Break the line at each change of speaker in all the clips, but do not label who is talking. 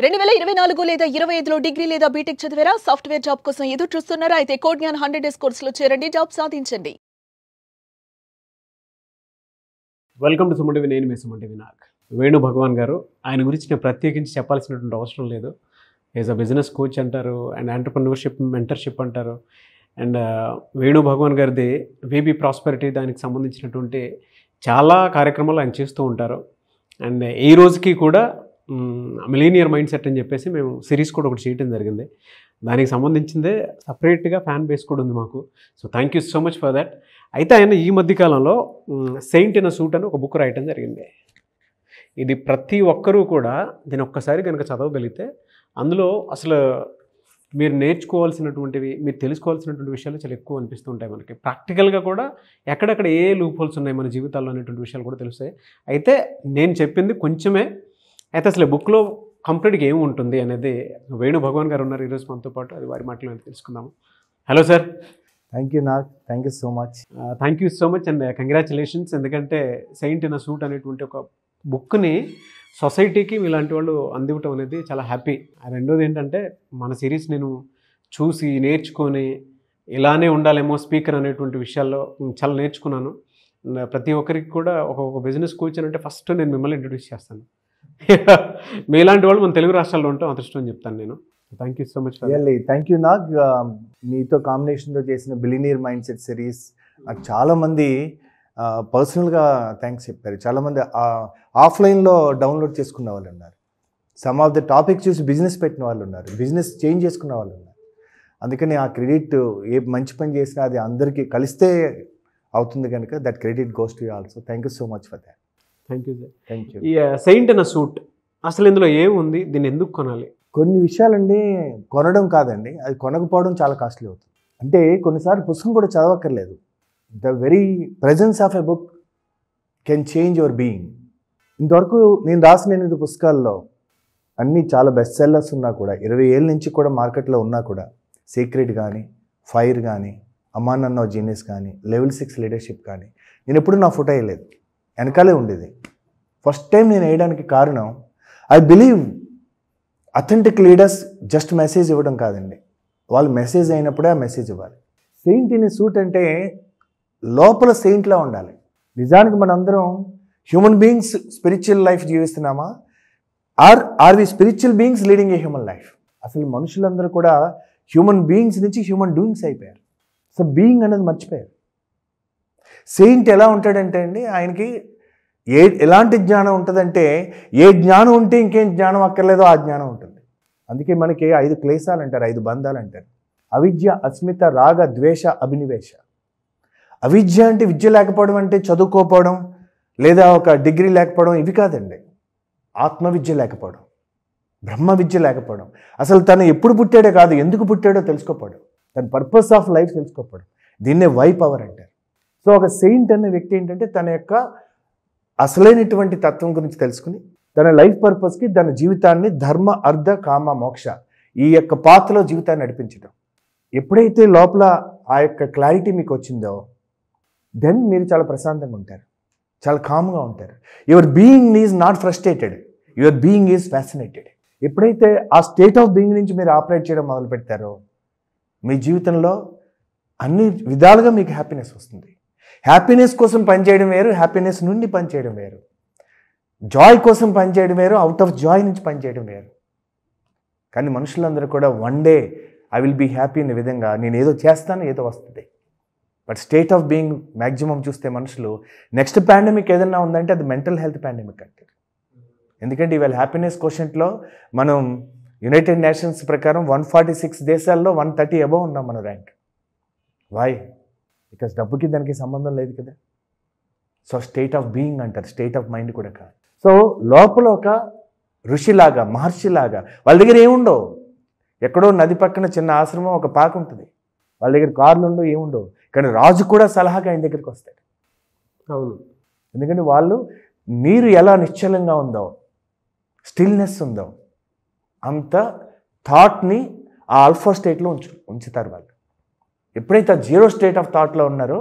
2024 లేదా 25లో డిగ్రీ లేదా బీటెక్ చదివారా? సాఫ్ట్వేర్ జాబ్ కోసం ఎదురు చూస్తున్నారా? అయితే కోడ్ జ్ఞాన్ 100 డేస్ కోర్సులో చేరండి, జాబ్ సాధించండి.
Welcome to Suman TV. నేను మీ సుమన్ టీవీ. నాకు వేణు భగవాన్ గారు, ఆయన గురించి నేను ప్రత్యేకించి చెప్పాల్సినటువంటి అవసరం లేదు. ఈజ్ అ బిజినెస్ కోచ్ అంటారు, అండ్ ఎంటర్‌ప్రెన్యూర్‌షిప్ మెంటర్‌షిప్ అంటారు. అండ్ వేణు భగవాన్ గారిది వీబీ ప్రాస్పెరిటీ, దానికి సంబంధించినటువంటి చాలా కార్యక్రమాలు ఆయన చేస్తూ ఉంటారు. అండ్ ఈ రోజుకి కూడా మిలీనియర్ మైండ్ సెట్ అని చెప్పేసి మేము సిరీస్ కూడా ఒకటి చేయడం జరిగింది. దానికి సంబంధించిందే సపరేట్గా ఫ్యాన్ బేస్ కూడా ఉంది మాకు. So thank you so much for that. అయితే ఆయన ఈ మధ్యకాలంలో సెయింట్ ఇన్ అ సూట్ అని ఒక బుక్ రాయటం జరిగింది. ఇది ప్రతి ఒక్కరూ కూడా దీన్ని ఒక్కసారి కనుక చదవగలిగితే అందులో అసలు మీరు నేర్చుకోవాల్సినటువంటివి, మీరు తెలుసుకోవాల్సినటువంటి విషయాలు చాలా ఎక్కువ అనిపిస్తూ ఉంటాయి మనకి. ప్రాక్టికల్గా కూడా ఎక్కడెక్కడ ఏ లూప్ హోల్స్ ఉన్నాయి మన జీవితాల్లో అనేటువంటి విషయాలు కూడా తెలుస్తాయి. అయితే నేను చెప్పింది కొంచెమే. అయితే అసలు బుక్లో కంప్లీట్గా ఏమి ఉంటుంది అనేది వేణు భగవాన్ గారు ఉన్నారు ఈరోజు మనతో పాటు. అది వారి మాటలో తెలుసుకుందాము. Hello sir.
Thank you Nag, thank you so much.
Thank you so much and congratulations. ఎందుకంటే సెయింట్ ఇన్ అ సూట్ అనేటువంటి ఒక బుక్ని సొసైటీకి ఇలాంటి వాళ్ళు అందివ్వటం అనేది చాలా హ్యాపీ. రెండోది ఏంటంటే మన సిరీస్ నేను చూసి నేర్చుకొని ఇలానే ఉండాలేమో స్పీకర్ అనేటువంటి విషయాల్లో చాలా నేర్చుకున్నాను. ప్రతి ఒక్కరికి కూడా ఒక బిజినెస్ కోచ్ అని అంటే ఫస్ట్ నేను మిమ్మల్ని ఇంట్రడ్యూస్ చేస్తాను. మీలాంటి వాళ్ళు మన తెలుగు రాష్ట్రాల్లో ఉంటాం అదృష్టం అని చెప్తాను నేను. Thank you so much.
Really thank you Nag. మీతో కాంబినేషన్తో చేసిన బిలినియర్ మైండ్ సెట్ సిరీస్ నాకు చాలామంది పర్సనల్గా థ్యాంక్స్ చెప్పారు. చాలామంది ఆఫ్లైన్లో డౌన్లోడ్ చేసుకున్న వాళ్ళు ఉన్నారు. సమ్ ఆఫ్ ద టాపిక్స్ చూసి బిజినెస్ పెట్టిన వాళ్ళు ఉన్నారు, బిజినెస్ చేంజ్ చేసుకున్న వాళ్ళు ఉన్నారు. అందుకని ఆ క్రెడిట్ ఏ మంచి పని చేసినా అది అందరికీ కలిస్తే అవుతుంది కనుక that credit goes to you also. Thank you so much for that.
Thank you sir.
Thank you.
ఈ సెయింట్ ఇన్ అ సూట్ అసలు ఇందులో ఏముంది, దీన్ని ఎందుకు కొనాలి?
కొన్ని విషయాలండి కొనడం కాదండి, అది కొనకపోవడం చాలా కాస్ట్లీ అవుతుంది. అంటే కొన్నిసార్లు పుస్తకం కూడా చదవక్కర్లేదు. The very presence of a book can change your being. ఇంతవరకు నేను రాసిన 8 పుస్తకాల్లో అన్నీ చాలా బెస్ట్ సెల్లర్స్ ఉన్నా కూడా, 20 ఏళ్ళ నుంచి కూడా మార్కెట్లో ఉన్నా కూడా, సీక్రెట్ కానీ, ఫైర్ కానీ, అమాన్ అన్న జీనియస్ కానీ, లెవెల్ 6 లీడర్షిప్ కానీ నేను ఎప్పుడు నా ఫోటో వేయలేదు, వెనకాలే ఉండేది. ఫస్ట్ టైం నేను వేయడానికి కారణం I believe authentic leaders just message ఇవ్వడం కాదండి, వాళ్ళు మెసేజ్ అయినప్పుడే ఆ మెసేజ్ ఇవ్వాలి. సెయింట్ ఇన్ సూట్ అంటే లోపల సెయింట్లా ఉండాలి. నిజానికి మనందరం హ్యూమన్ బీయింగ్స్ స్పిరిచువల్ లైఫ్ జీవిస్తున్నామా, are we spiritual beings leading a human life? అసలు మనుషులందరూ కూడా హ్యూమన్ బీయింగ్స్ నుంచి హ్యూమన్ డూయింగ్స్ అయిపోయారు. సో బీయింగ్ అనేది మర్చిపోయారు. సెయింట్ ఎలా ఉంటాడంటే అండి, ఆయనకి ఎలాంటి జ్ఞానం ఉంటుందంటే, ఏ జ్ఞానం ఉంటే ఇంకేం జ్ఞానం అక్కర్లేదో ఆ జ్ఞానం ఉంటుంది. అందుకే మనకి 5 క్లేశాలు అంటారు, 5 బంధాలు అంటారు. అవిద్య, అస్మిత, రాగ, ద్వేష, అభినివేశ. అవిద్య అంటే విద్య లేకపోవడం, అంటే చదువుకోకపోవడం లేదా ఒక డిగ్రీ లేకపోవడం, ఇవి కాదండి. ఆత్మవిద్య లేకపోవడం, బ్రహ్మ విద్య లేకపోవడం, అసలు తను ఎప్పుడు పుట్టాడో కాదు, ఎందుకు పుట్టాడో తెలుసుకోపోవడం, తన పర్పస్ ఆఫ్ లైఫ్ తెలుసుకోపోవడం, దీన్నే వై పవర్ అంటారు. సో ఒక సెయింట్ అనే వ్యక్తి ఏంటంటే తన యొక్క అసలైనటువంటి తత్వం గురించి తెలుసుకుని తన లైఫ్ పర్పస్కి తన జీవితాన్ని ధర్మ, అర్థ, కామ, మోక్ష ఈ యొక్క పాత్రలో జీవితాన్ని నడిపించడం. ఎప్పుడైతే లోపల ఆ యొక్క క్లారిటీ మీకు వచ్చిందో దెన్ మీరు చాలా ప్రశాంతంగా ఉంటారు, చాలా కామ్గా ఉంటారు. Your being is not frustrated, your being is fascinated. ఎప్పుడైతే ఆ స్టేట్ ఆఫ్ బీయింగ్ నుంచి మీరు ఆపరేట్ చేయడం మొదలు పెడతారో మీ జీవితంలో అన్ని విధాలుగా మీకు హ్యాపీనెస్ వస్తుంది. హ్యాపీనెస్ కోసం పనిచేయడం వేరు, హ్యాపీనెస్ నుండి పనిచేయడం వేరు. జాయ్ కోసం పనిచేయడం వేరు, అవుట్ ఆఫ్ జాయ్ నుంచి పనిచేయడం వేరు. కానీ మనుషులందరూ కూడా one day I will be happy అనే విధంగా నేను ఏదో చేస్తాను, ఏదో వస్తుంది. But state of being maximum చూస్తే మనుషులు నెక్స్ట్ పాండమిక్ ఏదన్నా ఉందంటే అది మెంటల్ హెల్త్ పాండమిక్ అంటారు. ఎందుకంటే ఇవాళ హ్యాపీనెస్ కోషెంట్లో మనం యునైటెడ్ నేషన్స్ ప్రకారం 146 దేశాల్లో 130 అబవ్ ఉన్నాం మన ర్యాంక్. వై? బికాస్ డబ్బుకి దానికి సంబంధం లేదు కదా. సో స్టేట్ ఆఫ్ బీయింగ్ అంటారు, స్టేట్ ఆఫ్ మైండ్ కూడా కాదు. సో లోపల ఒక ఋషిలాగా, మహర్షిలాగా, వాళ్ళ దగ్గర ఏముండవు, ఎక్కడో నది పక్కన చిన్న ఆశ్రమం, ఒక పాక ఉంటుంది, వాళ్ళ దగ్గర కార్లు ఉండవు, ఏముండవు. కానీ రాజు కూడా సలహాగా ఆయన దగ్గరికి వస్తాడు.
అవును.
ఎందుకంటే వాళ్ళు నీరు ఎలా నిశ్చలంగా ఉందో, స్టిల్నెస్ ఉందో, అంత థాట్ని ఆ ఆల్ఫా స్టేట్లో ఉంచుతారు వాళ్ళు. ఎప్పుడైతే ఆ జీరో స్టేట్ ఆఫ్ థాట్లో ఉన్నారో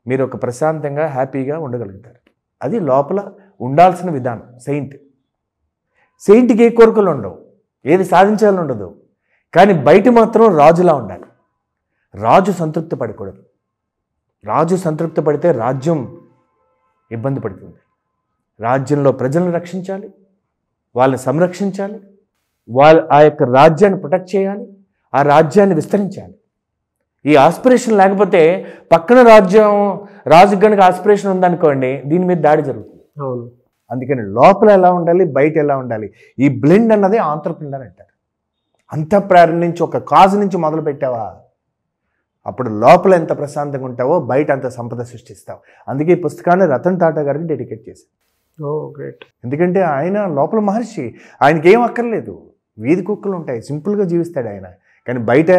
మీరు ఒక ప్రశాంతంగా హ్యాపీగా ఉండగలుగుతారు. అది లోపల ఉండాల్సిన విధానం. సెయింట్కి ఏ కోరికలు ఉండవు, ఏది సాధించాలని ఉండదు. కానీ బయట మాత్రం రాజులా ఉండాలి. రాజు సంతృప్తి పడకూడదు. రాజు సంతృప్తి పడితే రాజ్యం ఇబ్బంది పడుతుంది. రాజ్యంలో ప్రజలను రక్షించాలి, వాళ్ళని సంరక్షించాలి, ఆ యొక్క రాజ్యాన్ని ప్రొటెక్ట్ చేయాలి, ఆ రాజ్యాన్ని విస్తరించాలి. ఈ ఆస్పిరేషన్ లేకపోతే పక్కన రాజు కనుక ఆస్పిరేషన్ ఉందనుకోండి, దీని మీద దాడి జరుగుతుంది.
అవును.
అందుకని లోపల ఎలా ఉండాలి, బయట ఎలా ఉండాలి, ఈ బ్లెండ్ అన్నదే ఆంత్రప్రెన్యూర్ అంటారు. అంతఃప్రేరణ నుంచి ఒక కాజు నుంచి మొదలు పెట్టావా, అప్పుడు లోపల ఎంత ప్రశాంతంగా ఉంటావో బయట అంత సంపద సృష్టిస్తావు. అందుకే ఈ పుస్తకాన్ని రతన్ టాటా గారికి డెడికేట్ చేశాను.
గ్రేట్.
ఎందుకంటే ఆయన లోపల మహర్షి, ఆయనకి ఏం అక్కర్లేదు, వీధి కుక్కలు ఉంటాయి, సింపుల్గా జీవిస్తాడు ఆయన. కానీ బయట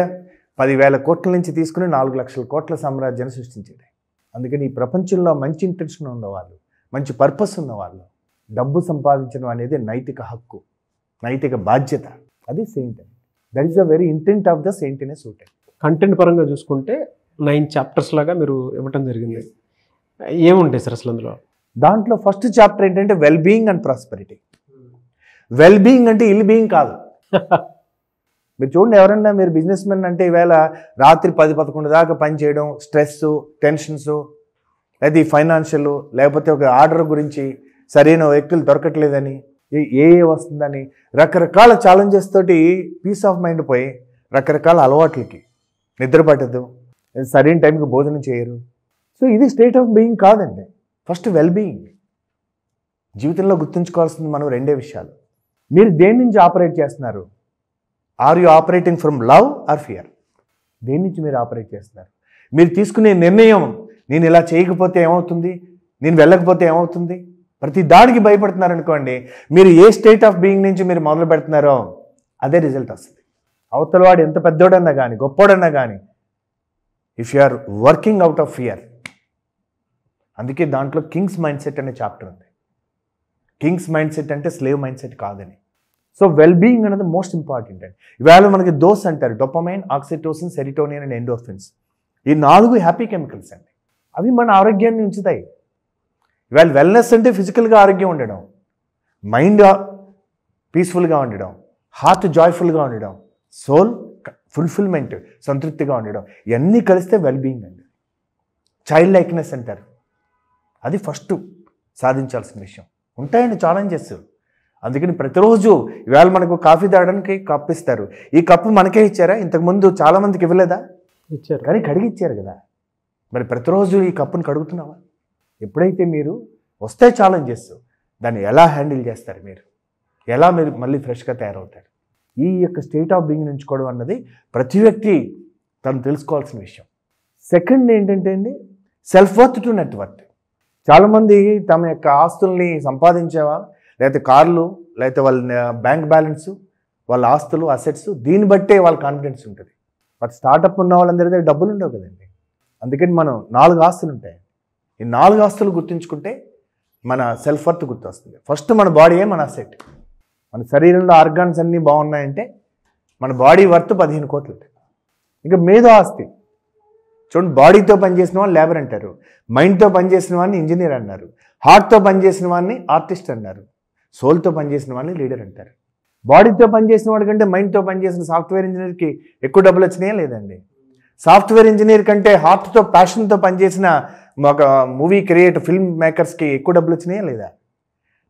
10,000 కోట్ల నుంచి తీసుకుని 4 లక్షల కోట్ల సామ్రాజ్యాన్ని సృష్టించాడు. అందుకని ఈ ప్రపంచంలో మంచి ఇంటెన్షన్ ఉన్నవాళ్ళు, మంచి పర్పస్ ఉన్నవాళ్ళు, డబ్బు సంపాదించడం అనేది నైతిక హక్కు, నైతిక బాధ్యత. అది Saint. That is the very intent of the Saint in a suit.
Content పరంగా చూసుకుంటే 9 చాప్టర్స్ లాగా మీరు ఇవ్వటం జరిగింది. ఏముంటాయి సార్ అసలు అందులో?
దాంట్లో ఫస్ట్ చాప్టర్ ఏంటంటే well being and prosperity. Well being అంటే ఇల్ బీయింగ్ కాదు. మీరు చూడండి, ఎవరన్నా మీరు బిజినెస్ మెన్ అంటే ఈవేళ రాత్రి 10-11 దాకా పని చేయడం, స్ట్రెస్, టెన్షన్స్, లేదా ఈ ఫైనాన్షియల్, లేకపోతే ఒక ఆర్డర్ గురించి సరైన వ్యక్తులు దొరకట్లేదని, ఏ వస్తుందని, రకరకాల ఛాలెంజెస్ తోటి పీస్ ఆఫ్ మైండ్ పోయి రకరకాల అలవాట్లకి నిద్ర పట్టదు, సరైన టైంకి భోజనం చేయరు. సో ఇది స్టేట్ ఆఫ్ బీయింగ్ కాదండి. First well being. జీవితంలో గుర్తుంచుకోవాల్సింది మనం 2 విషయాలు. మీరు దేని నుంచి ఆపరేట్ చేస్తున్నారు? Are you operating from love or fear? దేని నుంచి మీరు ఆపరేట్ చేస్తున్నారు? మీరు తీసుకునే నిర్ణయం, నేను ఇలా చేయకపోతే ఏమవుతుంది, నేను వెళ్ళకపోతే ఏమవుతుంది, ప్రతి దాడికి భయపడుతున్నారనుకోండి, మీరు ఏ స్టేట్ ఆఫ్ బీయింగ్ నుంచి మీరు మొదలు పెడుతున్నారో అదే రిజల్ట్ వస్తుంది. అవతలవాడు ఎంత పెద్దోడన్నా కానీ, గొప్పోడన్నా కానీ, if you are working out of fear. అందుకే దాంట్లో కింగ్స్ మైండ్ సెట్ అనే చాప్టర్ ఉంది. కింగ్స్ మైండ్ సెట్ అంటే స్లేవ్ మైండ్ సెట్ కాదని. సో వెల్ బీయింగ్ అనేది మోస్ట్ ఇంపార్టెంట్ అండి. ఇవాళ మనకి డోస్ అంటారు, dopamine, oxytocin, serotonin and endorphins. ఈ 4 హ్యాపీ కెమికల్స్ అండి. అవి మన ఆరోగ్యాన్ని ఉంచుతాయి. ఇవాళ వెల్నెస్ అంటే ఫిజికల్గా ఆరోగ్యం ఉండడం, మైండ్ పీస్ఫుల్గా ఉండడం, హార్ట్ జాయ్ఫుల్గా ఉండడం, సోల్ ఫుల్ఫిల్మెంట్, సంతృప్తిగా ఉండడం, ఇవన్నీ కలిస్తే వెల్ బీయింగ్ అండి. చైల్డ్ లైక్నెస్ అంటారు, అది ఫస్ట్ సాధించాల్సిన విషయం. ఉంటాయండి ఛాలెంజెస్. అందుకని ప్రతిరోజు ఇవాళ మనకు కాఫీ తాగడానికి కప్పు ఇస్తారు. ఈ కప్పు మనకే ఇచ్చారా? ఇంతకుముందు చాలామందికి ఇవ్వలేదా?
ఇచ్చారు,
కానీ కడిగి ఇచ్చారు కదా. మరి ప్రతిరోజు ఈ కప్పును కడుగుతున్నావా? ఎప్పుడైతే మీరు వస్తే ఛాలెంజెస్, దాన్ని ఎలా హ్యాండిల్ చేస్తారు, మీరు మళ్ళీ ఫ్రెష్గా తయారవుతారు. ఈ యొక్క స్టేట్ ఆఫ్ బీయింగ్ ఉంచుకోవడం అన్నది ప్రతి వ్యక్తి తను తెలుసుకోవాల్సిన విషయం. సెకండ్ ఏంటంటే అండి, self worth to net worth. చాలామంది తమ యొక్క ఆస్తుల్ని సంపాదించేవా, లేకపోతే కార్లు, లేకపోతే వాళ్ళ బ్యాంక్ బ్యాలెన్స్, వాళ్ళ ఆస్తులు, అసెట్స్, దీన్ని బట్టే వాళ్ళ కాన్ఫిడెన్స్ ఉంటుంది. బట్ స్టార్టప్ ఉన్న వాళ్ళందరి దగ్గర డబ్బులు ఉండవు కదండి. అందుకని మనం 4 ఆస్తులు ఉంటాయి. ఈ 4 ఆస్తులు గుర్తుంచుకుంటే మన సెల్ఫ్ వర్త్ గుర్తొస్తుంది. ఫస్ట్ మన బాడీయే మన అసెట్. మన శరీరంలో ఆర్గాన్స్ అన్నీ బాగున్నాయంటే మన బాడీ వర్త్ 15 కోట్లు. ఇంకా మేధో ఆస్తి చూడండి, బాడీతో పనిచేసిన వాళ్ళు లేబర్ అంటారు, మైండ్తో పనిచేసిన వాడిని ఇంజనీర్ అన్నారు, హార్ట్తో పనిచేసిన వాడిని ఆర్టిస్ట్ అన్నారు, సోల్తో పనిచేసిన వాడిని లీడర్ అంటారు. బాడీతో పనిచేసిన వాడి కంటే మైండ్తో పనిచేసిన సాఫ్ట్వేర్ ఇంజనీర్కి ఎక్కువ డబ్బులు వచ్చినాయా లేదండి? సాఫ్ట్వేర్ ఇంజనీర్ కంటే హార్ట్తో ప్యాషన్తో పనిచేసిన ఒక మూవీ ఫిల్మ్ మేకర్స్కి ఎక్కువ డబ్బులు వచ్చినాయా లేదా?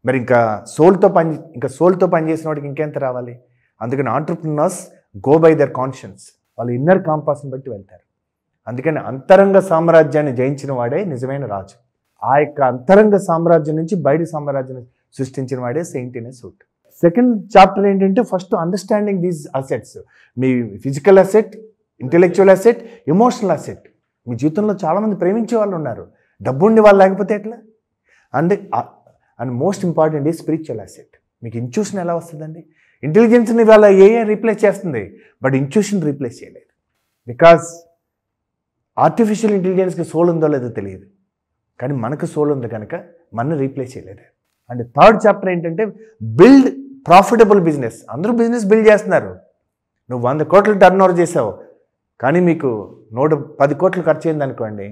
మరి ఇంకా సోల్తో పనిచేసిన వాడికి ఇంకెంత రావాలి? అందుకని entrepreneurs go by there conscience, వాళ్ళ ఇన్నర్ కాంపాస్ని బట్టి వెళ్తారు. అందుకని అంతరంగ సామ్రాజ్యాన్ని జయించిన వాడే నిజమైన రాజు. ఆ యొక్క అంతరంగ సామ్రాజ్యం నుంచి బయట సామ్రాజ్యాన్ని సృష్టించిన వాడే saint in a suit. Second chapter ఏంటంటే ఫస్ట్ అండర్స్టాండింగ్ దీస్ అసెట్స్. మీ physical asset, intellectual asset, emotional asset. మీ జీవితంలో చాలామంది ప్రేమించే వాళ్ళు ఉన్నారు, డబ్బు ఉండి వాళ్ళు లేకపోతే ఎట్లా? అండ్ మోస్ట్ ఇంపార్టెంట్ ఈ స్పిరిచువల్ అసెట్. మీకు ఇంట్యూషన్ ఎలా వస్తుందండి? ఇంటెలిజెన్స్ని ఇవాళ ఏ రీప్లేస్ చేస్తుంది, బట్ ఇంట్యూషన్ రీప్లేస్ చేయలేదు. బికాజ్ ఆర్టిఫిషియల్ ఇంటెలిజెన్స్కి సోల్ ఉందో లేదో తెలియదు, కానీ మనకు సోల్ ఉంది కనుక మన రీప్లేస్ చేయలేదు. అండ్ థర్డ్ చాప్టర్ ఏంటంటే బిల్డ్ ప్రాఫిటబుల్ బిజినెస్. అందరూ బిజినెస్ బిల్డ్ చేస్తున్నారు. నువ్వు 100 కోట్లు టర్న్ ఓవర్ చేసావు, కానీ మీకు 110 కోట్లు ఖర్చు అయింది అనుకోండి,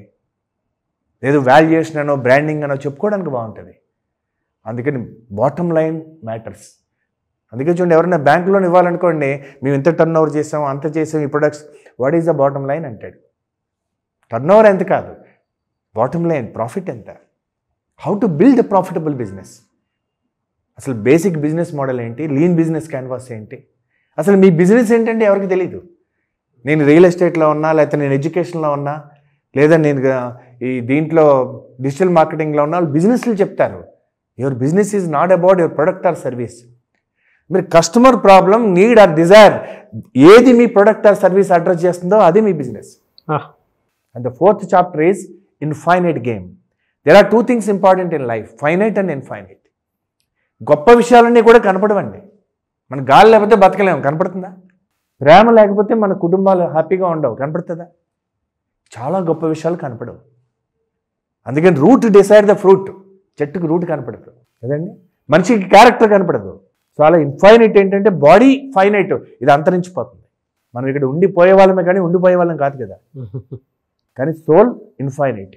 లేదు వాల్యుయేషన్ అనో బ్రాండింగ్ అనో చెప్పుకోవడానికి బాగుంటుంది. అందుకని బాటమ్ లైన్ మ్యాటర్స్. అందుకే చూడండి, ఎవరైనా బ్యాంక్ లోన్ ఇవ్వాలనుకోండి, మేము ఇంత టర్న్ ఓవర్ చేసాం, అంత చేసాం, ఈ products, what is the bottom line అంటాడు. టర్న్ ఓవర్ ఎంత కాదు, బాటమ్ లైన్ ప్రాఫిట్ ఎంత, how to build a profitable business, అసలు బేసిక్ బిజినెస్ మోడల్ ఏంటి, లీన్ బిజినెస్ క్యాన్వాస్ ఏంటి, అసలు మీ బిజినెస్ ఏంటంటే ఎవరికి తెలియదు. నేను రియల్ ఎస్టేట్లో ఉన్నా, లేకపోతే నేను ఎడ్యుకేషన్లో ఉన్నా, లేదా నేను ఈ దీంట్లో డిజిటల్ మార్కెటింగ్లో ఉన్నా, వాళ్ళు బిజినెస్లు చెప్తారు. Your business is not about your product or service. మీరు customer problem, need or desire, ఏది మీ ప్రొడక్ట్ ఆర్ సర్వీస్ అడ్రస్ చేస్తుందో అది మీ business. And the fourth chapter is infinite game. There are 2 things important in life, finite and infinite. గొప్ప విషయాలన్నీ కూడా కనపడవండి. మన గాలి లేకపోతే బతకలేము, కనపడుతుందా? ప్రేమ లేకపోతే మన కుటుంబాలు హ్యాపీగా ఉండవు, కనపడుతుందా? చాలా గొప్ప విషయాలు కనపడవు. అందుకని రూట్ డిసైడ్ ద ఫ్రూట్. చెట్టుకు రూట్ కనపడదు కదండి, మనిషికి క్యారెక్టర్ కనపడదు. సో అలా ఇన్ఫైనైట్ ఏంటంటే బాడీ ఫైనైట్, ఇది అంతరించిపోతుంది. మనం ఇక్కడ ఉండిపోయే వాళ్ళమే కానీ ఉండిపోయే వాళ్ళం కాదు కదా. కానీ సోల్ ఇన్ఫైనైట్.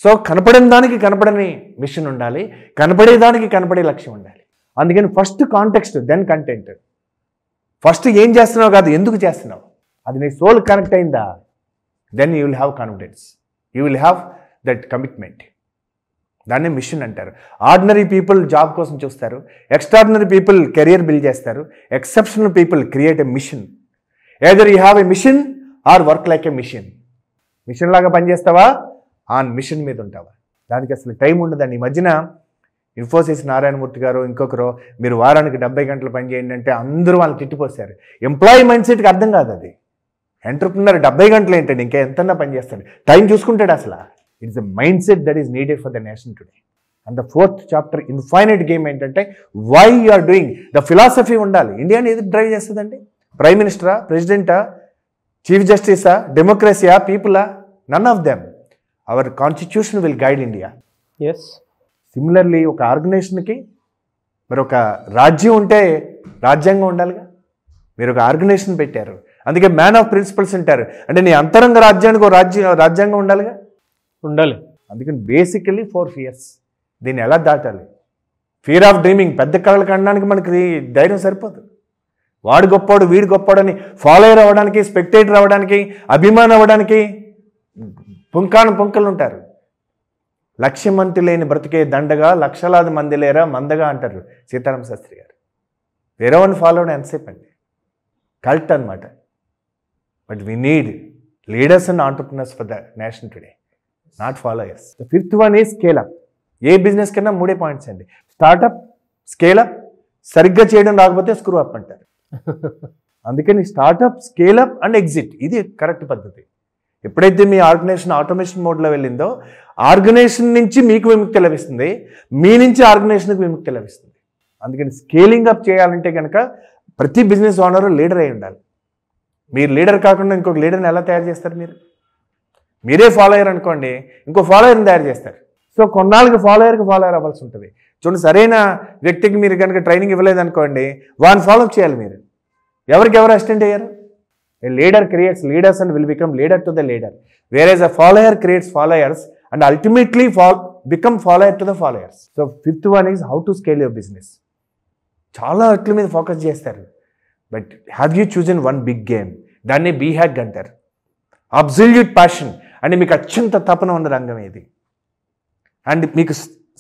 సో కనపడని దానికి కనపడని మిషన్ ఉండాలి, కనపడేదానికి కనపడే లక్ష్యం ఉండాలి. అందుకని first context, then content. First ఏం చేస్తున్నావు కాదు, ఎందుకు చేస్తున్నావు, అది నీ సోల్ కనెక్ట్ అయిందా, then you will have confidence, you will have that commitment. దాన్ని మిషన్ అంటారు. ఆర్డినరీ పీపుల్ జాబ్ కోసం చూస్తారు, ఎక్స్ట్రాడినరీ పీపుల్ కెరియర్ బిల్డ్ చేస్తారు, exceptional people create a mission. Either you have a mission or work like a mission. Mission లాగా పనిచేస్తావా, on machine మీద ఉంటావా? దానికి అసలు టైం ఉండదండి. ఈ మధ్యన ఇన్ఫోసిస్ నారాయణమూర్తి గారు ఇంకొకరు, మీరు వారానికి 70 గంటలు పని చేయండి అంటే అందరూ వాళ్ళని తిట్టిపోసారు. ఎంప్లాయీ మైండ్ సెట్కి అర్థం కాదు అది. ఎంటర్ప్రినర్ 70 గంటలు ఏంటండి, ఇంకా ఎంతన్నా పని చేస్తాడు, టైం చూసుకుంటాడు అసలు. It's a mind set that is needed for the nation today. And the fourth chapter infinite game ఏంటంటే why you are doing. The philosophy ఉండాలి. ఇండియాని ఏది డ్రైవ్ చేస్తుందండి? ప్రైమ్ మినిస్టరా, ప్రెసిడెంటా, చీఫ్ జస్టిసా, డెమోక్రసీయా, పీపులా? None of them. Our constitution will guide India.
Yes.
Similarly ఒక ఆర్గనైజేషన్కి మరి ఒక రాజ్యం ఉంటే రాజ్యాంగం ఉండాలిగా. మీరు ఒక ఆర్గనైజేషన్ పెట్టారు, అందుకే మ్యాన్ ఆఫ్ ప్రిన్సిపల్స్ అంటారు. అంటే నీ అంతరంగ రాజ్యానికి ఒక రాజ్యాంగం ఉండాలిగా,
ఉండాలి.
అందుకని బేసికల్లీ 4 fears. దీన్ని ఎలా దాటాలి? Fear of dreaming. పెద్ద కళలు కనడానికి మనకి ధైర్యం సరిపోదు. వాడు గొప్పాడు, వీడు గొప్పాడని ఫాలోయర్ అవ్వడానికి, స్పెక్టేటర్ అవ్వడానికి, అభిమానం అవ్వడానికి పుంకలు ఉంటారు. లక్ష్యమంతి లేని బ్రతికే దండగా, లక్షలాది మంది లేరా మందగా అంటారు సీతారామ శాస్త్రి గారు. వేరే వన్ ఫాలో అవడం ఎంతసేపు అండి, కల్ట్ అనమాట. But we need leaders and entrepreneurs for the nation today, not followers. The 5th one is scale up. A business కన్నా 3 points అండి. స్టార్టప్, స్కేలప్, సరిగ్గా చేయడం రాకపోతే స్క్రూ అప్ అంటారు. అందుకని స్టార్టప్, స్కేలప్ అండ్ ఎగ్జిట్, ఇది కరెక్ట్ పద్ధతి. ఎప్పుడైతే మీ ఆర్గనైజేషన్ ఆటోమేషన్ మోడ్లో వెళ్ళిందో, ఆర్గనైజేషన్ నుంచి మీకు విముక్తి లభిస్తుంది, మీ నుంచి ఆర్గనైజేషన్కి విముక్తి లభిస్తుంది. అందుకని స్కేలింగ్ అప్ చేయాలంటే కనుక ప్రతి బిజినెస్ ఓనరు లీడర్ అయి ఉండాలి. మీరు లీడర్ కాకుండా ఇంకొక లీడర్ని ఎలా తయారు చేస్తారు? మీరే ఫాలోయర్ అనుకోండి, ఇంకో ఫాలోయర్ని తయారు చేస్తారు. సో కొన్నాళ్ళకి ఫాలోయర్ అవ్వాల్సి ఉంటుంది. చూడండి, సరైన వ్యక్తికి మీరు కనుక ట్రైనింగ్ ఇవ్వలేదనుకోండి, వాడిని ఫాలో చేయాలి మీరు. ఎవరు అసిస్టెంట్ అయ్యారు? A leader creates leaders and will become leader to the leader, whereas a follower creates followers and ultimately become follower to the followers. So 5th one is how to scale your business. చాలా వాటి మీద focus చేస్తారు. But have you chosen one big game? దాన్ని BHAG అంటారు. Absolute passion. అంటే మీకు అత్యంత తపన ఉన్న రంగం ఏది, అండ్ మీకు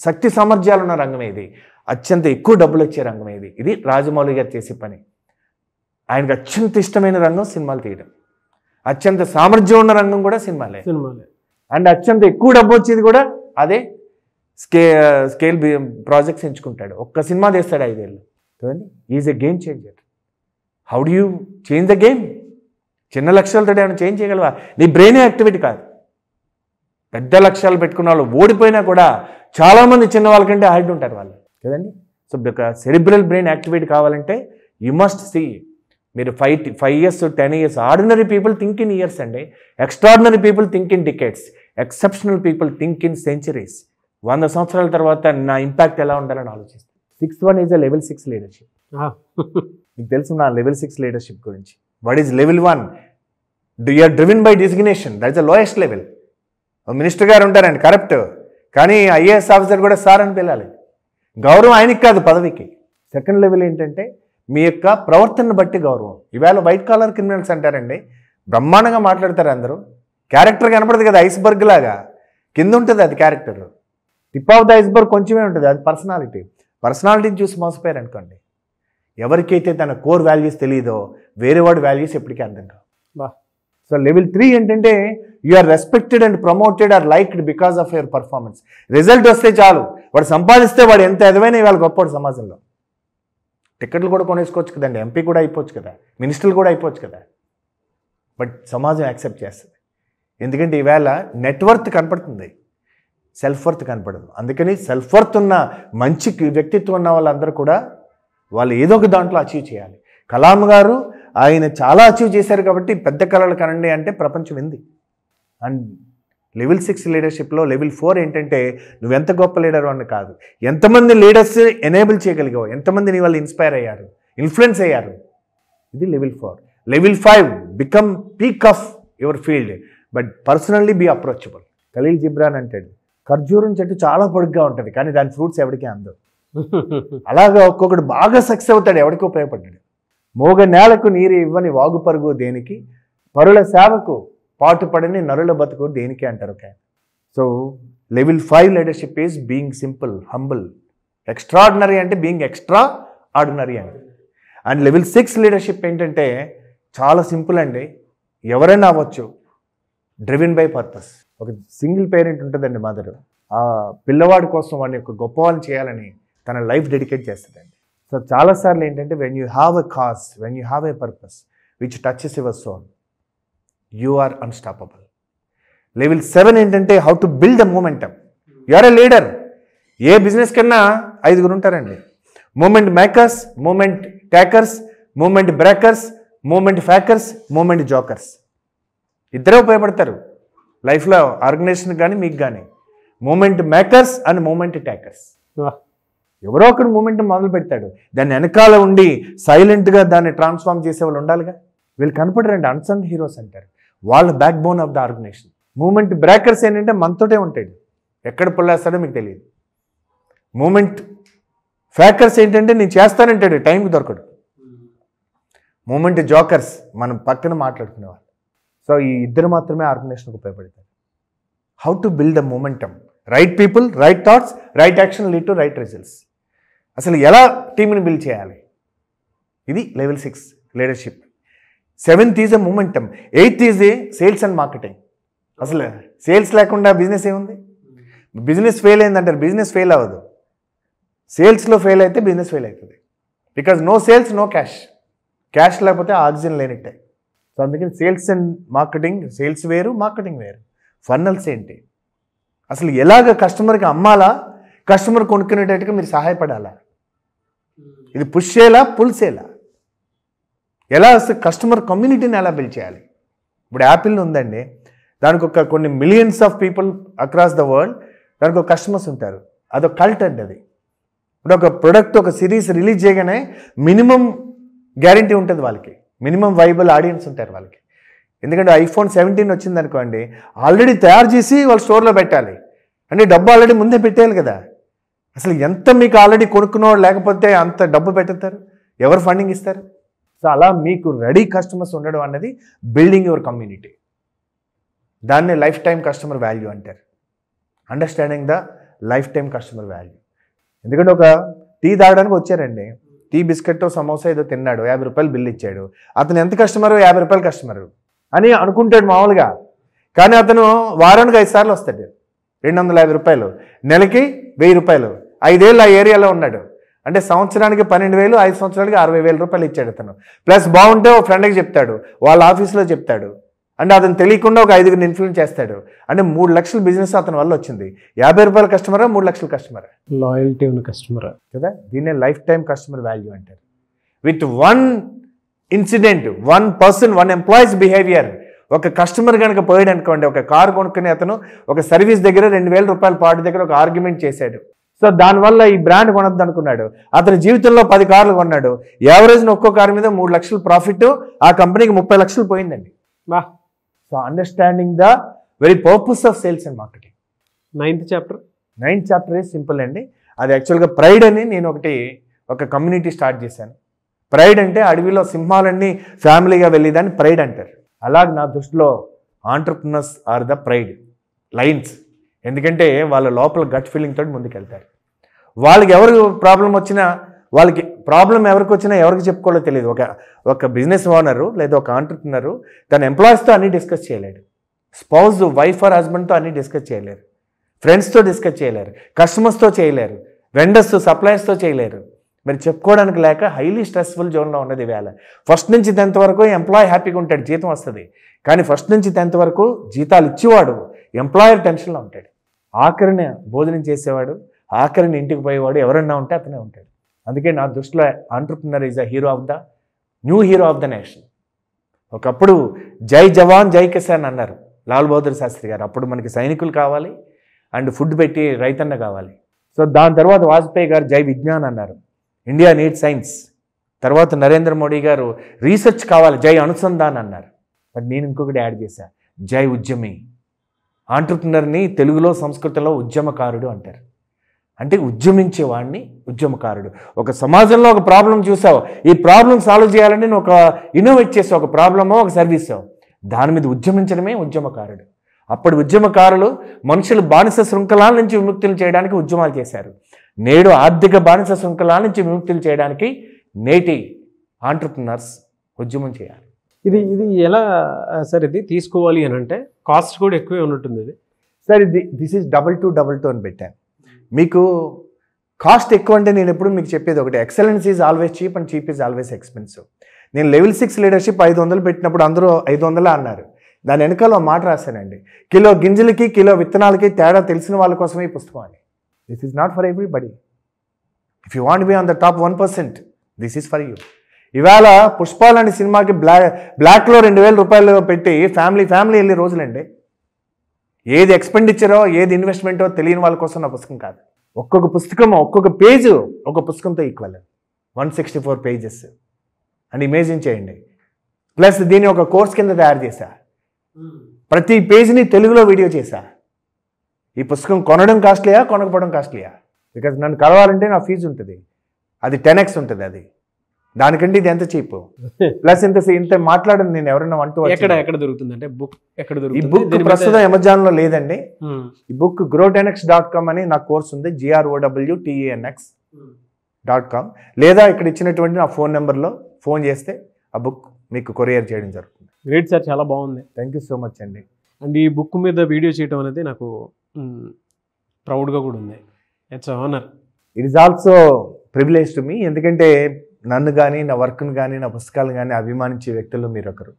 శక్తి సామర్థ్యాలు ఉన్న రంగం ఏది, అత్యంత ఎక్కువ డబ్బులు వచ్చే రంగం ఏది? ఇది రాజమౌళి గారు చేసే పని. ఆయనకు అత్యంత ఇష్టమైన రంగం సినిమాలు తీయడం. అత్యంత సామర్థ్యం ఉన్న రంగం కూడా సినిమాలే. అండ్ అత్యంత ఎక్కువ డబ్బు వచ్చేది కూడా అదే. స్కేల్ ప్రాజెక్ట్స్ ఎంచుకుంటాడు. ఒక్క సినిమా తీస్తాడు 5 ఏళ్ళు. కదండి, is a game changer. How do you change the game? చిన్న లక్ష్యాలతో ఏమైనా చేంజ్ చేయగలవా? నీ బ్రెయిన్ యాక్టివిటీ కాదు. పెద్ద లక్ష్యాలు పెట్టుకున్న వాళ్ళు ఓడిపోయినా కూడా చాలామంది చిన్న వాళ్ళకంటే హైట్ ఉంటారు వాళ్ళు. కదండి, సో ఒక సెరిబ్రల్ బ్రెయిన్ యాక్టివిటీ కావాలంటే యూ మస్ట్ సీ. మీరు 5 years 10 years ordinary people think in years అండి. Extraordinary people think in decades. Exceptional people think in centuries. 100 సంవత్సరాల తర్వాత నా ఇంపాక్ట్ ఎలా ఉండాలని ఆలోచిస్తాను. 6th one is a level 6 leadership. మీకు తెలుసు నా లెవెల్ 6 లీడర్షిప్ గురించి. What is level 1? You are driven by designation. That is the lowest level. Minister గారు ఉంటారండి, కరప్ట్, కానీ IAS ఆఫీసర్ కూడా సార్ అని పిలాలి. గౌరవం ఆయనకి కాదు, పదవికి. సెకండ్ లెవెల్ ఏంటంటే మీ యొక్క ప్రవర్తనను బట్టి గౌరవం. ఈవేళ వైట్ కాలర్ క్రిమినల్స్ అంటారండి, బ్రహ్మాండంగా మాట్లాడతారు అందరూ, క్యారెక్టర్ కనపడదు కదా, ఐస్బర్గ్ లాగా కింద ఉంటుంది అది character, tip of the iceberg కొంచెమే ఉంటుంది, అది పర్సనాలిటీని చూసి మోసపోయారు అనుకోండి. ఎవరికైతే తన కోర్ వాల్యూస్ తెలియదో వేరే వాడి వాల్యూస్ ఎప్పటికీ అర్థం కావు. సో లెవెల్ 3 ఏంటంటే you are respected and promoted or liked because of your performance. Result వస్తే చాలు, వాడు సంపాదిస్తే వాడు ఎంత ఎదవైనా ఇవాళ గొప్పవాడు సమాజంలో. టికెట్లు కూడా కొనేసుకోవచ్చు కదండి, ఎంపీ కూడా అయిపోవచ్చు కదా, మినిస్టర్లు కూడా అయిపోవచ్చు కదా. బట్ సమాజం యాక్సెప్ట్ చేస్తుంది, ఎందుకంటే ఈవేళ నెట్వర్త్ కనపడుతుంది, సెల్ఫ్ వర్త్ కనపడదు. అందుకని సెల్ఫ్ వర్త్ ఉన్న మంచి వ్యక్తిత్వం ఉన్న వాళ్ళందరూ కూడా వాళ్ళు ఏదో ఒక దాంట్లో అచీవ్ చేయాలి. కలాం గారు ఆయన చాలా అచీవ్ చేశారు కాబట్టి పెద్ద కళలు కనండి అంటే ప్రపంచం ఉంది. అండ్ లెవెల్ 6 లీడర్షిప్లో లెవెల్ 4 ఏంటంటే నువ్వెంత గొప్ప లీడరు అని కాదు, ఎంతమంది లీడర్స్ ఎనేబుల్ చేయగలిగావు, ఎంతమంది నీ వాళ్ళు ఇన్స్పైర్ అయ్యారు, ఇన్ఫ్లుయెన్స్ అయ్యారు. ఇది level 4. Level 5 become peak of your field but personally be approachable. Khalil Gibran అంటాడు, ఖర్జూరం చెట్టు చాలా పొడుగ్గా ఉంటుంది కానీ దాని ఫ్రూట్స్ ఎవరికీ అందవు. అలాగా ఒక్కొక్కడు బాగా సక్సెస్ అవుతాడు, ఎవరికి ఉపయోగపడ్డాడు. మోగ నేలకు నీరు ఇవ్వని వాగు పరుగు దేనికి, పరుల సేవకు పాటుపడని నరుల బతుకు దేనికి అంటారు. So level 5 leadership is being simple, humble. Extraordinary అంటే బీయింగ్ ఎక్స్ట్రా ఆర్డినరీ అండి. అండ్ లెవెల్ 6 లీడర్షిప్ ఏంటంటే చాలా సింపుల్ అండి, ఎవరైనా అవ్వచ్చు, డ్రివెన్ బై పర్పస్. ఒక సింగిల్ పేరెంట్ ఉంటుందండి మదర్, ఆ పిల్లవాడి కోసం వాడిని ఒక గొప్పవాళ్ళని చేయాలని తన లైఫ్ డెడికేట్ చేస్తుందండి. సో చాలాసార్లు ఏంటంటే when you have a cause, when you have a purpose which touches your soul, you are unstoppable. Level 7 ఏంటంటే how to build a momentum. You are a leader. ఏ బిజినెస్ కన్నా 5 ఉంటారండి, moment makers, moment takers, moment breakers, moment fakers, moment jokers. ఇద్దరే ఉపయోగపడతారు లైఫ్లో, organization కానీ మీకు కానీ. Moment makers and moment takers. ఎవరో ఒకరు మూమెంట్ మొదలు పెడతాడు, దాన్ని వెనకాల ఉండి సైలెంట్గా దాన్ని ట్రాన్స్ఫార్మ్ చేసే వాళ్ళు ఉండాలిగా. వీళ్ళు కనపడరండి, అన్సంగ్ హీరోస్ అంటారు, వాళ్ళ backbone of the organisation. Moment breakers ఏంటంటే మనతోటే ఉంటాడు, ఎక్కడ పుల్లేస్తాడో మీకు తెలియదు. మూమెంట్ ఫ్యాకర్స్ ఏంటంటే నేను చేస్తానంటాడు, టైంకి దొరకడు. మూమెంట్ జోకర్స్ మనం పక్కన మాట్లాడుకునేవాళ్ళు. సో ఈ ఇద్దరు మాత్రమే ఆర్గనైజేషన్కి ఉపయోగపడతారు. How to build a momentum, right people, right thoughts, right action lead to right results. అసలు ఎలా టీంని బిల్డ్ చేయాలి, ఇది level 6 leadership. 7th is a momentum. 8th is a sales and marketing. అసలు సేల్స్ లేకుండా బిజినెస్ ఏముంది? బిజినెస్ ఫెయిల్ అయిందంటారు, business fail అవ్వదు. సేల్స్లో ఫెయిల్ అయితే బిజినెస్ ఫెయిల్ అవుతుంది. Because no sales no cash, cash లేకపోతే ఆక్సిజన్ లేనట్టే. సో అందుకని సేల్స్ అండ్ మార్కెటింగ్, సేల్స్ వేరు మార్కెటింగ్ వేరు. ఫన్నల్స్ ఏంటి, అసలు ఎలాగ కస్టమర్కి అమ్మాలా, కస్టమర్ కొనుక్కునేటట్టుగా మీరు సహాయపడాలా, ఇది పుష్ చేయాలా పుల్ చేయాలా, ఎలా అసలు కస్టమర్ కమ్యూనిటీని ఎలా బిల్డ్ చేయాలి. ఇప్పుడు యాపిల్ ఉందండి, దానికి ఒక కొన్ని millions of people across the world, దానికి ఒక కస్టమర్స్ ఉంటారు, అదొక కల్ట్ అండి. అది ఇప్పుడు ఒక ప్రొడక్ట్, ఒక సిరీస్ రిలీజ్ చేయగానే మినిమం గ్యారంటీ ఉంటుంది వాళ్ళకి, మినిమం వైబుల్ ఆడియన్స్ ఉంటారు వాళ్ళకి. ఎందుకంటే iPhone 17 వచ్చింది అనుకోండి, ఆల్రెడీ తయారు చేసి వాళ్ళ స్టోర్లో పెట్టాలి అంటే డబ్బు ఆల్రెడీ ముందే పెట్టేయాలి కదా. అసలు ఎంత మీకు ఆల్రెడీ కొనుక్కున్నవాడు లేకపోతే అంత డబ్బు పెట్టుతారు, ఎవరు ఫండింగ్ ఇస్తారు? సో అలా మీకు రెడీ కస్టమర్స్ ఉండడం అన్నది బిల్డింగ్ యువర్ కమ్యూనిటీ. దాన్ని లైఫ్ టైం కస్టమర్ వాల్యూ అంటారు. Understanding the life time customer value. ఎందుకంటే ఒక టీ తాగడానికి వచ్చారండి, టీ బిస్కెట్ సమోసా ఏదో తిన్నాడు, 50 రూపాయలు బిల్ ఇచ్చాడు. అతను ఎంత కస్టమరు? 50 రూపాయలు కస్టమరు అని అనుకుంటాడు మామూలుగా. కానీ అతను వారానికి 5 సార్లు వస్తాడు, 250 రూపాయలు, నెలకి 1000 రూపాయలు, 5 ఏళ్ళు ఆ ఏరియాలో ఉన్నాడు అంటే సంవత్సరానికి 12,000, 5 సంవత్సరాలకి 60,000 రూపాయలు ఇచ్చాడు అతను. ప్లస్ బాగుంటే ఒక ఫ్రెండ్కి చెప్తాడు, వాళ్ళ ఆఫీస్లో చెప్తాడు, అంటే అతను తెలియకుండా ఒక 5గురిని ఇన్ఫ్లుయెన్స్ చేస్తాడు. అంటే 3 లక్షల బిజినెస్ అతని వల్ల వచ్చింది. 50 రూపాయల కస్టమరా, 3 లక్షల కస్టమరా?
లాయల్టీ ఉన్న కస్టమరా
కదా. దీన్నే లైఫ్ టైం కస్టమర్ వాల్యూ అంటారు. With 1 incident, 1 person, 1 employees behaviour. ఒక కస్టమర్ కనుక పోయాడు అనుకోండి, ఒక కారు కొనుక్కుని అతను ఒక సర్వీస్ దగ్గర 2,000 రూపాయల పాటు దగ్గర ఒక ఆర్గ్యుమెంట్ చేశాడు. సో దానివల్ల ఈ బ్రాండ్ కొనద్దు అనుకున్నాడు. అతని జీవితంలో 10 కార్లు కొన్నాడు. యావరేజ్ని ఒక్కో కారు మీద 3 లక్షలు ప్రాఫిట్, ఆ కంపెనీకి 30 లక్షలు పోయిందండి.
వా.
So understanding the very purpose of sales and marketing.
9th chapter
is simple అండి. అది యాక్చువల్గా ప్రైడ్ అని నేను ఒకటి ఒక కమ్యూనిటీ స్టార్ట్ చేశాను. ప్రైడ్ అంటే అడవిలో సింహాలన్నీ ఫ్యామిలీగా వెళ్ళేదాన్ని ప్రైడ్ అంటారు. అలాగే నా దృష్టిలో entrepreneurs are the pride lines. ఎందుకంటే వాళ్ళ లోపల గట్ ఫీలింగ్ తోటి ముందుకెళ్తారు. వాళ్ళకి ఎవరు ప్రాబ్లం వచ్చినా, వాళ్ళకి ప్రాబ్లం ఎవరికి వచ్చినా ఎవరికి చెప్పుకోవాలో తెలియదు. ఒక బిజినెస్ ఓనరు లేదా ఒక ఆంటర్ప్రినరు తన ఎంప్లాయీస్తో అన్నీ డిస్కస్ చేయలేడు. స్పౌజ్, వైఫ్ ఆర్ హస్బెండ్తో అన్నీ డిస్కస్ చేయలేరు. ఫ్రెండ్స్తో డిస్కస్ చేయలేరు. కస్టమర్స్తో చేయలేరు. వెండర్స్, సప్లయర్స్తో చేయలేరు. మరి చెప్పుకోవడానికి లేక హైలీ స్ట్రెస్ఫుల్ జోన్లో ఉన్నది వేళ. ఫస్ట్ నుంచి 10th వరకు ఎంప్లాయీ హ్యాపీగా ఉంటాడు, జీతం వస్తుంది. కానీ ఫస్ట్ నుంచి 10th వరకు జీతాలు ఇచ్చేవాడు ఎంప్లాయర్ టెన్షన్లో ఉంటాడు. ఆఖరిని భోజనం చేసేవాడు, ఆఖరిని ఇంటికి పోయేవాడు ఎవరన్నా ఉంటే అతనే ఉంటాడు. అందుకే నా దృష్టిలో entrepreneur is a hero of the new hero of the nation. ఒకప్పుడు జై జవాన్ జై కిసాన్ అన్నారు లాల్ బహదూర్ శాస్త్రి గారు. అప్పుడు మనకి సైనికులు కావాలి అండ్ ఫుడ్ పెట్టి రైతన్న కావాలి. సో దాని తర్వాత వాజ్పేయి గారు జై విజ్ఞాన్ అన్నారు, ఇండియా నీడ్ సైన్స్. తర్వాత నరేంద్ర మోడీ గారు రీసెర్చ్ కావాలి, జై అనుసంధాన్ అన్నారు. బట్ నేను ఇంకొకటి యాడ్ చేశా, జై ఉద్యమి. ఆంటర్ప్రినర్ని తెలుగులో సంస్కృతంలో ఉద్యమకారుడు అంటారు. అంటే ఉద్యమించేవాడిని ఉద్యమకారుడు. ఒక సమాజంలో ఒక ప్రాబ్లం చూసావు, ఈ ప్రాబ్లం సాల్వ్ చేయాలని నువ్వు ఒక ఇన్నోవేట్ చేసావు, ఒక ప్రాబ్లమో ఒక సర్వీసో, దాని మీద ఉద్యమించడమే ఉద్యమకారుడు. అప్పుడు ఉద్యమకారులు మనుషులు బానిస శృంఖలాల నుంచి విముక్తులు చేయడానికి ఉద్యమాలు చేశారు. నేడు ఆర్థిక బానిస శృంఖలాల నుంచి విముక్తులు చేయడానికి నేటి ఆంటర్ప్రినర్స్ ఉద్యమం చేయాలి.
ఇది ఎలా సార్ ఇది తీసుకోవాలి అని అంటే కాస్ట్ కూడా ఎక్కువే ఉన్నట్టుంది. ఇది
సార్ దిస్ ఈజ్ 2222 అని పెట్టాను. మీకు కాస్ట్ ఎక్కువ అంటే నేను ఎప్పుడు మీకు చెప్పేది ఒకటి, excellence is always cheap and cheap is always expensive. నేను లెవెల్ 6 లీడర్షిప్ 500 పెట్టినప్పుడు అందరూ 500 అన్నారు. దాని వెనకాల ఒక మాట రాశానండి, కిలో గింజలకి కిలో విత్తనాలకి తేడా తెలిసిన వాళ్ళ కోసమే ఈ పుస్తకం అని. This is not for everybody. If you want be on the top 1%, this is for you. ఇవాళ పుష్పాలని సినిమాకి బ్లాక్లో 2000 రూపాయలు పెట్టి ఫ్యామిలీ వెళ్ళే రోజులండి. ఏది ఎక్స్పెండిచరో ఏది ఇన్వెస్ట్మెంటో తెలియని వాళ్ళ కోసం నా పుస్తకం కాదు. ఒక్కొక్క పుస్తకం ఒక్కొక్క పేజ్ ఒక పుస్తకంతో ఈక్వల్, 164 పేజెస్ అని ఇమేజిన్ చేయండి. ప్లస్ దీన్ని ఒక కోర్స్ కింద తయారు చేశా, ప్రతి పేజీని తెలుగులో వీడియో చేశా. ఈ పుస్తకం కొనడం కాస్ట్లీయా కొనకపోవడం కాస్ట్లీయా? బికాజ్ నన్ను కలవాలంటే నా ఫీజు ఉంటుంది, అది 10x ఉంటుంది. అది దానికంటే ఇది ఎంత చీప్. ప్లస్ ఇంత మాట్లాడను నేను ఎవరైనా
ఎక్కడ దొరుకుతుంది అంటే బుక్ ఎక్కడ దొరుకుతుంది?
ఈ బుక్ ప్రస్తుతం అమెజాన్ లో లేదండి. ఈ బుక్ grow10x.com అని నా కోర్స్ ఉంది, growtenx.com. లేదా ఇక్కడ ఇచ్చినటువంటి నా ఫోన్ నెంబర్లో ఫోన్ చేస్తే ఆ బుక్ మీకు కొరియర్ చేయడం జరుగుతుంది.
గ్రేట్ సార్, చాలా బాగుంది.
థ్యాంక్ యూ సో మచ్ అండి.
అండ్ ఈ బుక్ మీద వీడియో చేయడం అనేది నాకు ప్రౌడ్గా కూడా ఉంది. It's honour.
It is also privilege to me. ఎందుకంటే నన్ను కానీ నా వర్క్ను కానీ నా పుస్తకాలను కానీ అభిమానించే వ్యక్తుల్లో మీరు ఒకరు.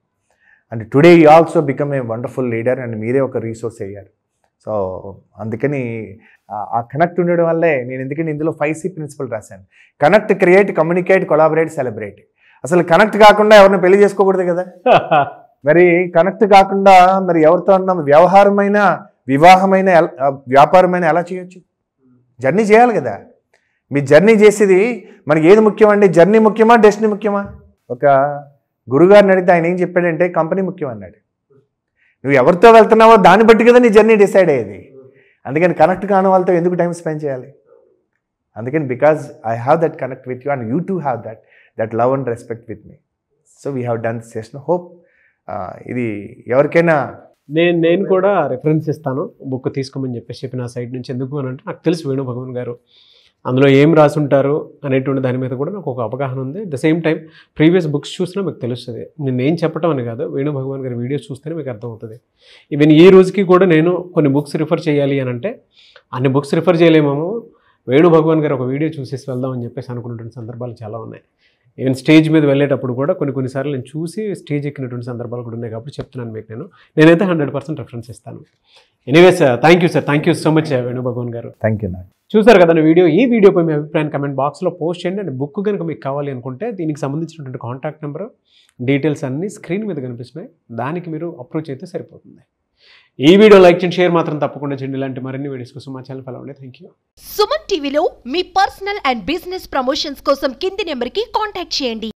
And today you also become a wonderful leader and మీరే ఒక రీసోర్స్ అయ్యారు. సో అందుకని ఆ కనెక్ట్ ఉండడం వల్లే నేను ఎందుకంటే ఇందులో 5C ప్రిన్సిపల్ రాశాను. Connect, create, communicate, collaborate, celebrate. అసలు కనెక్ట్ కాకుండా ఎవరిని పెళ్లి చేసుకోకూడదు కదా. మరి కనెక్ట్ కాకుండా మరి ఎవరితో అన్నా వ్యవహారమైన, వివాహమైన, వ్యాపారమైన ఎలా చేయొచ్చు? జర్నీ చేయాలి కదా. మీ జర్నీ చేసేది మనకి ఏది ముఖ్యం అండి? జర్నీ ముఖ్యమా, డెస్టినీ ముఖ్యమా? ఒక గురుగారిని అడిగితే ఆయన ఏం చెప్పాడంటే కంపెనీ ముఖ్యం అన్నాడు. నువ్వు ఎవరితో వెళ్తున్నావో దాన్ని బట్టి కదా నీ జర్నీ డిసైడ్ అయ్యేది. అందుకని కనెక్ట్ కాని వాళ్ళతో ఎందుకు టైం స్పెండ్ చేయాలి? అందుకని because I have that connect with you and you to have that love and respect with me. So we have done this session. Hope ఇది ఎవరికైనా
నేను కూడా రెఫరెన్స్ ఇస్తాను, బుక్ తీసుకోమని చెప్పి నా సైడ్ నుంచి. ఎందుకు అని అంటే నాకు తెలుసు వేణు భగవాన్ గారు అందులో ఏం రాసుంటారు అనేటువంటి దాని మీద కూడా నాకు ఒక అవగాహన ఉంది. The same time previous books చూసినా మీకు తెలుస్తుంది. నేను చెప్పటం అని కాదు, వేణు భగవాన్ గారి వీడియోస్ చూస్తేనే మీకు అర్థమవుతుంది. ఈవెన్ ఈ రోజుకి కూడా నేను కొన్ని బుక్స్ రిఫర్ చేయాలి అని అంటే అన్ని బుక్స్ రిఫర్ చేయలేమేమో, వేణు భగవాన్ గారు ఒక వీడియో చూసేసి వెళ్దామని చెప్పేసి అనుకున్నటువంటి సందర్భాలు చాలా ఉన్నాయి. ఈవెన్ స్టేజ్ మీద వెళ్ళేటప్పుడు కూడా కొన్నిసార్లు నేను చూసి స్టేజ్ ఎక్కినటువంటి సందర్భాలు కూడా ఉన్నాయి. కాబట్టి చెప్తున్నాను మీకు, నేనైతే 100% రెఫరెన్స్ ఇస్తాను. Anyways thank you sir, thank you so much Venu Bhagavan గారు.
Thank you.
చూసారు కదా వీడియో. ఈ వీడియోపై మీ అభిప్రాయం కమెంట్ బాక్స్లో పోస్ట్ చేయండి. అండ్ బుక్ కనుక మీకు కావాలి అనుకుంటే దీనికి సంబంధించినటువంటి కాంటాక్ట్ నెంబర్, డీటెయిల్స్ అన్నీ స్క్రీన్ మీద కనిపిస్తున్నాయి, దానికి మీరు అప్రోచ్ అయితే సరిపోతుంది. ఈ వీడియో లైక్ చేయండి, షేర్ మాత్రం తప్పకుండా చేయండి. ఇలాంటి మరిన్ని వీడియోస్ కోసం మా ఛానల్ ఫాలో అవ్వండి. Thank you.
సుమన్ టీవీలో మీ పర్సనల్ అండ్ బిజినెస్ ప్రమోషన్స్ కోసం కింది నెంబర్కి కాంటాక్ట్ చేయండి.